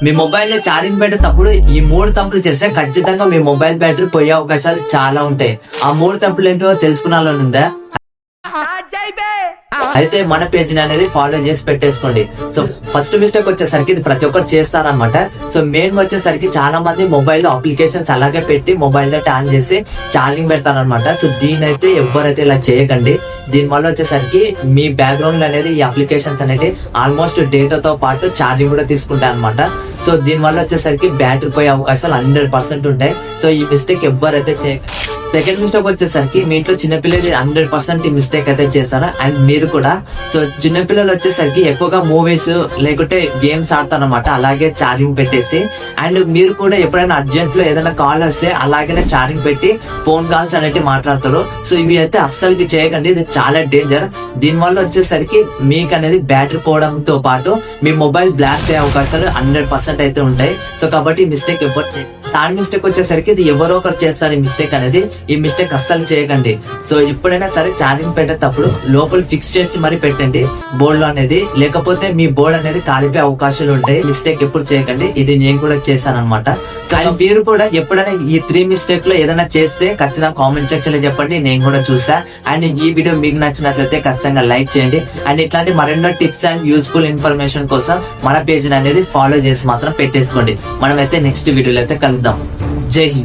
మీ mobile లో charging పెట్టేటప్పుడు ఈ 3 తప్పులు చేస్తే ఖచ్చితంగా మీ మొబైల్ బ్యాటరీ పోయే అవకాశాలు చాలా ఉంటాయి. ఆ 3 తప్పులు ఏంటో తెలుసుకున్నాలని ఉందా? అయితే మన పేజ్ అనేది ఫాలో చేసి పెట్టేసుకోండి. సో ఫస్ట్ మిస్టేక్ వచ్చేసరికి ఇది ప్రతి ఒక్కరు చేస్తారనమాట. సో మెయిన్ వచ్చేసరికి చాలా మంది మొబైల్ లో అప్లికేషన్స్ అలాగే పెట్టి మొబైల్ లో ఆన్ చేసి ఛార్జింగ్ పెడతారనమాట. సో దీని అయితే ఎవరైతే ఇలా చేయకండి. దీని వల్ల వచ్చేసరికి మీ బ్యాక్గ్రౌండ్ అనేది ఈ అప్లికేషన్స్ అనేది ఆల్మోస్ట్ డేటాతో పాటు ఛార్జింగ్ కూడా తీసుకుంటాయి అనమాట. సో దీని వల్ల వచ్చేసరికి బ్యాటరీ పోయే అవకాశాలు 100% ఉంటాయి. సో ఈ మిస్టేక్ ఎవరైతే చేయకండి. సెకండ్ మిస్టేక్ వచ్చేసరికి మీ ఇంట్లో చిన్నపిల్లలు 100% ఈ మిస్టేక్ అయితే చేస్తారా. అండ్ మీరు కూడా సో చిన్నపిల్లలు వచ్చేసరికి ఎక్కువగా మూవీస్ లేకుంటే గేమ్స్ ఆడతారనమాట, అలాగే ఛార్జింగ్ పెట్టేసి. అండ్ మీరు కూడా ఎప్పుడైనా అర్జెంట్ లో ఏదైనా కాల్ వస్తే అలాగే ఛార్జింగ్ పెట్టి ఫోన్ కాల్స్ అనేవి మాట్లాడతారు. సో ఇవి అయితే అస్సలుకి చేయకండి, ఇది చాలా డేంజర్. దీని వల్ల వచ్చేసరికి మీకు అనేది బ్యాటరీ పోవడంతో పాటు మీ మొబైల్ బ్లాస్ట్ అయ్యే అవకాశాలు 100% అయితే ఉంటాయి. సో కాబట్టి ఈ మిస్టేక్ ఎవరు చేయండి. థర్డ్ మిస్టేక్ వచ్చేసరికి ఇది ఎవరో ఒకరు చేస్తారు ఈ మిస్టేక్ అనేది. ఈ మిస్టేక్ అస్సలు చేయకండి. సో ఎప్పుడైనా సరే ఛార్జింగ్ పెట్టేటప్పుడు లోపల ఫిక్స్ చేసి మరి పెట్టండి బోర్డ్ లో అనేది, లేకపోతే మీ బోర్డ్ అనేది కాలిపోయే అవకాశాలు ఉంటాయి. మిస్టేక్ ఎప్పుడు చేయకండి, ఇది నేను కూడా చేశాను అనమాట. సో మీరు కూడా ఎప్పుడైనా ఈ 3 మిస్టేక్ లో ఏదైనా చేస్తే ఖచ్చితంగా కామెంట్ సెక్షన్ లో చెప్పండి, నేను కూడా చూసా. అండ్ ఈ వీడియో మీకు నచ్చినట్లయితే ఖచ్చితంగా లైక్ చేయండి. అండ్ ఇట్లాంటి మరెన్నో టిప్స్ అండ్ యూస్ఫుల్ ఇన్ఫర్మేషన్ కోసం మన పేజ్ అనేది ఫాలో చేసి మాత్రం పెట్టేసుకోండి. మనమైతే నెక్స్ట్ వీడియోలో అయితే కలుద్దాం. జై హింద్.